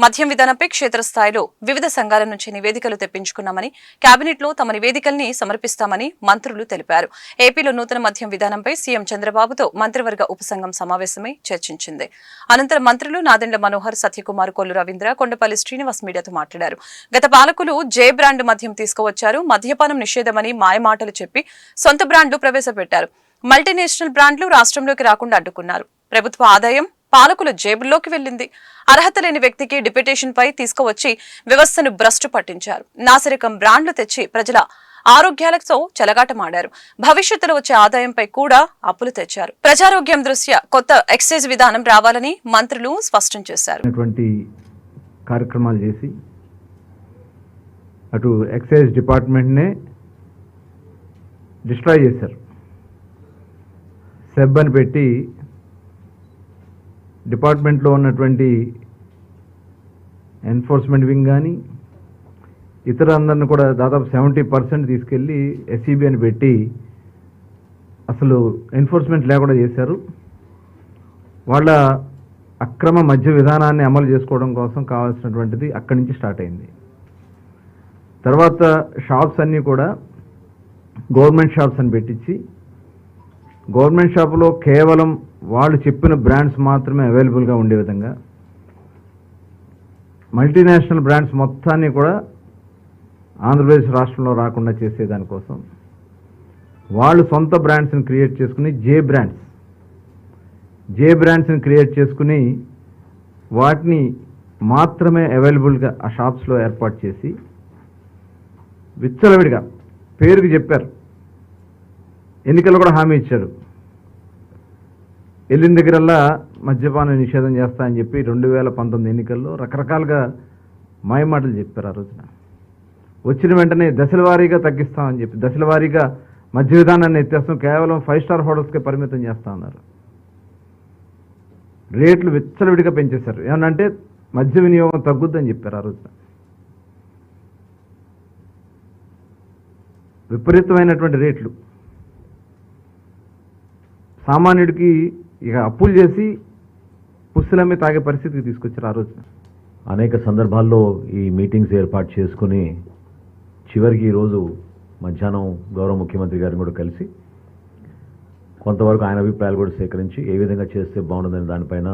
మద్యం విధానంపై క్షేత్రస్థాయిలో వివిధ సంఘాల నుంచి నివేదికలు తెప్పించుకున్నామని కేబినెట్లో తమ నివేదికల్ని సమర్పిస్తామని మంత్రులు తెలిపారు. ఏపీలో నూతన మద్యం విధానంపై సీఎం చంద్రబాబుతో మంత్రివర్గ ఉపసంఘం సమావేశమై చర్చించింది. అనంతరం మంత్రులు నాదెండ్ల మనోహర్, సత్యకుమార్, కొల్లు రవీంద్ర, కొండపల్లి శ్రీనివాస్ మీడియాతో మాట్లాడారు. గత పాలకులు జే బ్రాండ్ మద్యం తీసుకువచ్చారు. మద్యపానం నిషేధమని మాయమాటలు చెప్పి సొంత బ్రాండ్లు ప్రవేశపెట్టారు. మల్టీనేషనల్ బ్రాండ్లు రాష్ట్రంలోకి రాకుండా అడ్డుకున్నారు. ప్రభుత్వ ఆదాయం పాలకుల జేబుల్లోకి వెళ్లింది. అర్హత లేని వ్యక్తికి డిప్యుటేషన్ పై తీసుకువచ్చి వ్యవస్థను భ్రష్టు పట్టించారు. నాసిరకం బ్రాండ్లు తెచ్చి ప్రజల ఆరోగ్యాలతో చెలగాటమాడారు. భవిష్యత్తులో వచ్చే ఆదాయంపై కూడా అప్పులు తెచ్చారు. ప్రజారోగ్యం దృష్ట్యా కొత్త ఎక్సైజ్ విధానం రావాలని మంత్రులు స్పష్టం చేశారు. కార్యక్రమాలు చేసి అటు ఎక్సైజ్ డిపార్ట్మెంట్ నే డిస్ట్రాయ్ చేశారు. సెబ్ అని పెట్టి డిపార్ట్మెంట్లో ఉన్నటువంటి ఎన్ఫోర్స్మెంట్ వింగ్ కానీ ఇతర అందరిని కూడా దాదాపు 70% తీసుకెళ్ళి ఎస్ఈబి అని పెట్టి అసలు ఎన్ఫోర్స్మెంట్ లేకుండా చేశారు. వాళ్ళ అక్రమ మద్య విధానాన్ని అమలు చేసుకోవడం కోసం కావాల్సినటువంటిది అక్కడి నుంచి స్టార్ట్ అయింది. తర్వాత షాప్స్ అన్నీ కూడా గవర్నమెంట్ షాప్స్ అని పెట్టించి గవర్నమెంట్ షాపులో కేవలం వాళ్ళు చెప్పిన బ్రాండ్స్ మాత్రమే అవైలబుల్గా ఉండే విధంగా మల్టీనేషనల్ బ్రాండ్స్ మొత్తాన్ని కూడా ఆంధ్రప్రదేశ్ రాష్ట్రంలో రాకుండా చేసేదానికోసం వాళ్ళు సొంత బ్రాండ్స్ని క్రియేట్ చేసుకుని జే బ్రాండ్స్ని క్రియేట్ చేసుకుని వాటిని మాత్రమే అవైలబుల్గా ఆ షాప్స్లో ఏర్పాటు చేసి విచ్చలవిడిగా పేరుకి చెప్పారు. ఎన్నికల్లో కూడా హామీ ఇచ్చారు. వెళ్ళిన దగ్గరల్లా మద్యపాన నిషేధం చేస్తా అని చెప్పి 2019 ఎన్నికల్లో రకరకాలుగా మాయమాటలు చెప్పారు. ఆ రోజున వచ్చిన వెంటనే దశల వారీగా తగ్గిస్తామని చెప్పి దశల వారీగా మద్య విధానాన్ని ఎత్తేస్తాం, కేవలం 5 స్టార్ హోటల్స్కే పరిమితం చేస్తా ఉన్నారు. రేట్లు విచ్చలవిడిగా పెంచేశారు. ఏమనంటే మద్య వినియోగం తగ్గుద్దని చెప్పారు. ఆ రోజున విపరీతమైనటువంటి రేట్లు, సామాన్యుడికి ఇక అప్పులు చేసి పుస్తలమ్మి తాగే పరిస్థితికి తీసుకొచ్చారు. ఆ రోజున అనేక సందర్భాల్లో ఈ మీటింగ్స్ ఏర్పాటు చేసుకుని చివరికి ఈరోజు మధ్యాహ్నం గౌరవ ముఖ్యమంత్రి గారిని కూడా కలిసి కొంతవరకు ఆయన అభిప్రాయాలు కూడా సేకరించి ఏ విధంగా చేస్తే బాగుంటుందని దానిపైన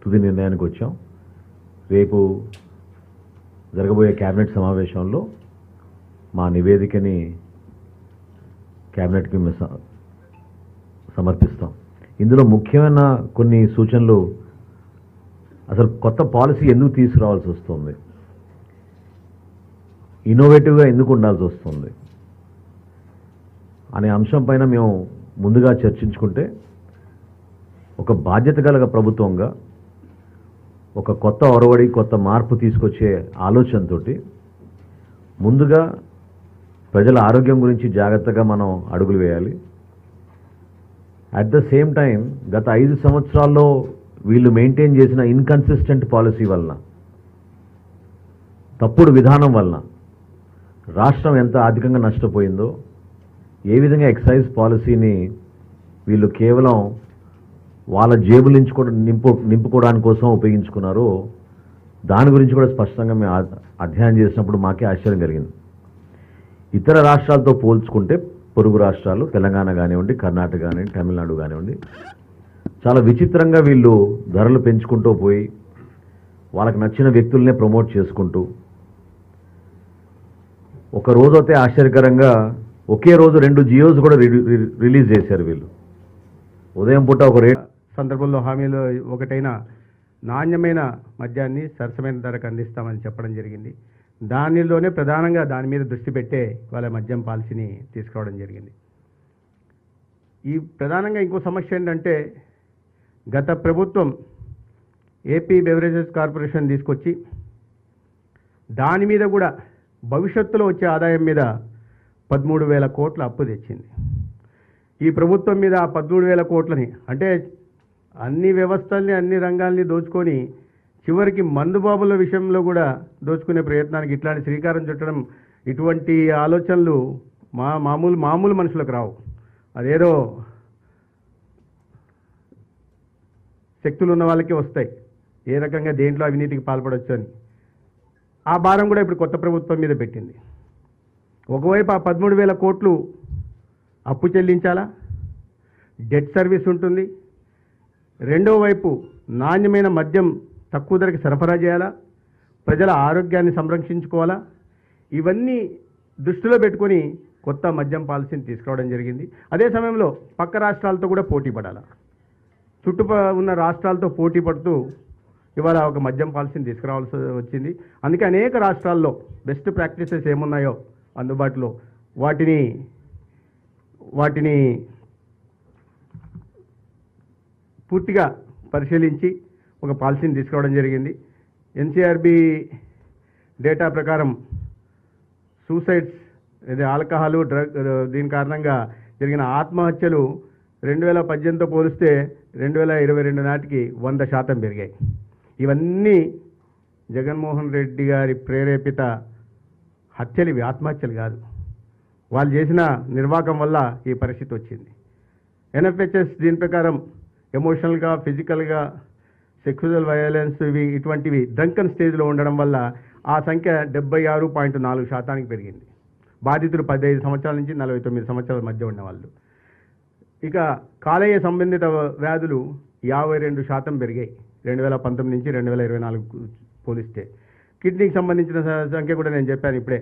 తుది నిర్ణయానికి వచ్చాం. రేపు జరగబోయే కేబినెట్ సమావేశంలో మా నివేదికని కేబినెట్కి సమర్పిస్తాం. ఇందులో ముఖ్యమైన కొన్ని సూచనలు, అసలు కొత్త పాలసీ ఎందుకు తీసుకురావాల్సి వస్తుంది, ఇన్నోవేటివ్గా ఎందుకు ఉండాల్సి వస్తుంది అనే అంశం పైన మేము ముందుగా చర్చించుకుంటే ఒక బాధ్యత గల ప్రభుత్వంగా ఒక కొత్త ఒరవడి, కొత్త మార్పు తీసుకొచ్చే ఆలోచనతో ముందుగా ప్రజల ఆరోగ్యం గురించి జాగ్రత్తగా మనం అడుగులు వేయాలి. అట్ ద సేమ్ టైం గత 5 సంవత్సరాల్లో వీళ్ళు మెయింటైన్ చేసిన ఇన్కన్సిస్టెంట్ పాలసీ వలన, తప్పుడు విధానం వలన రాష్ట్రం ఎంత ఆర్థికంగా నష్టపోయిందో, ఏ విధంగా ఎక్సైజ్ పాలసీని వీళ్ళు కేవలం వాళ్ళ జేబులు నింపుకోవడానికి కోసం ఉపయోగించుకున్నారో దాని గురించి కూడా స్పష్టంగా మేము అధ్యయనం చేసినప్పుడు మాకే ఆశ్చర్యం కలిగింది. ఇతర రాష్ట్రాలతో పోల్చుకుంటే పొరుగు రాష్ట్రాలు తెలంగాణ కానివ్వండి, కర్ణాటక కానివ్వండి, తమిళనాడు కానివ్వండి, చాలా విచిత్రంగా వీళ్ళు ధరలు పెంచుకుంటూ పోయి వాళ్ళకి నచ్చిన వ్యక్తులనే ప్రమోట్ చేసుకుంటూ ఒక రోజు అయితే ఆశ్చర్యకరంగా ఒకే రోజు 2 జియోస్ కూడా రిలీజ్ చేశారు. వీళ్ళు ఉదయం పూట ఒక రేట్ సందర్భంలో హామీలో ఒకటైన నాణ్యమైన మద్యాన్ని సరసమైన ధరకు అందిస్తామని చెప్పడం జరిగింది. దానిలోనే ప్రధానంగా దాని మీద దృష్టి పెట్టే వాళ్ళ మద్యం పాలసీని తీసుకురావడం జరిగింది. ఈ ప్రధానంగా ఇంకో సమస్య ఏంటంటే, గత ప్రభుత్వం ఏపీ బెవరేజెస్ కార్పొరేషన్ తీసుకొచ్చి దాని మీద కూడా భవిష్యత్తులో వచ్చే ఆదాయం మీద 13,000 కోట్ల అప్పు తెచ్చింది. ఈ ప్రభుత్వం మీద ఆ 13,000 కోట్లని, అంటే అన్ని వ్యవస్థల్ని, అన్ని రంగాల్ని దోచుకొని చివరికి మందుబాబుల విషయంలో కూడా దోచుకునే ప్రయత్నానికి ఇట్లాంటి శ్రీకారం చుట్టడం, ఇటువంటి ఆలోచనలు మామూలు మనుషులకు రావు. అదేదో శక్తులు ఉన్న వాళ్ళకే వస్తాయి. ఏ రకంగా దేంట్లో అవినీతికి పాల్పడవచ్చు అని. ఆ భారం కూడా ఇప్పుడు కొత్త ప్రభుత్వం మీద పెట్టింది. ఒకవైపు ఆ 13,000 కోట్లు అప్పు చెల్లించాలా, డెట్ సర్వీస్ ఉంటుంది. రెండో వైపు నాణ్యమైన మద్యం తక్కువ ధరకి సరఫరా చేయాలా, ప్రజల ఆరోగ్యాన్ని సంరక్షించుకోవాలా. ఇవన్నీ దృష్టిలో పెట్టుకొని కొత్త మద్యం పాలసీని తీసుకురావడం జరిగింది. అదే సమయంలో పక్క రాష్ట్రాలతో కూడా పోటీ పడాలా, ఉన్న రాష్ట్రాలతో పోటీ పడుతూ ఇవాళ ఒక మద్యం పాలసీని తీసుకురావాల్సి వచ్చింది. అందుకే అనేక రాష్ట్రాల్లో బెస్ట్ ప్రాక్టీసెస్ ఏమున్నాయో అందుబాటులో వాటిని పూర్తిగా పరిశీలించి ఒక పాలసీని తీసుకురావడం జరిగింది. ఎన్సీఆర్బీ డేటా ప్రకారం సూసైడ్స్, ఇది ఆల్కహాలు, డ్రగ్, దీని కారణంగా జరిగిన ఆత్మహత్యలు 2018తో పోలిస్తే 2022 నాటికి 100% పెరిగాయి. ఇవన్నీ జగన్మోహన్ రెడ్డి గారి ప్రేరేపిత హత్యలు, ఇవి ఆత్మహత్యలు కాదు. వాళ్ళు చేసిన నిర్వాకం వల్ల ఈ పరిస్థితి వచ్చింది. ఎన్ఎఫ్హెచ్ఎస్ దీని ప్రకారం ఎమోషనల్గా, ఫిజికల్గా, సెక్సువల్ వైలెన్స్ ఇటువంటివి డ్రంకన్ స్టేజ్లో ఉండడం వల్ల ఆ సంఖ్య 76.4% పెరిగింది. బాధితులు 15 సంవత్సరాల నుంచి 49 సంవత్సరాల మధ్య ఉన్నవాళ్ళు. ఇక కాలేయ సంబంధిత వ్యాధులు 52% పెరిగాయి 2019 నుంచి 2024 పోలిస్తే. కిడ్నీకి సంబంధించిన సంఖ్య కూడా నేను చెప్పాను ఇప్పుడే.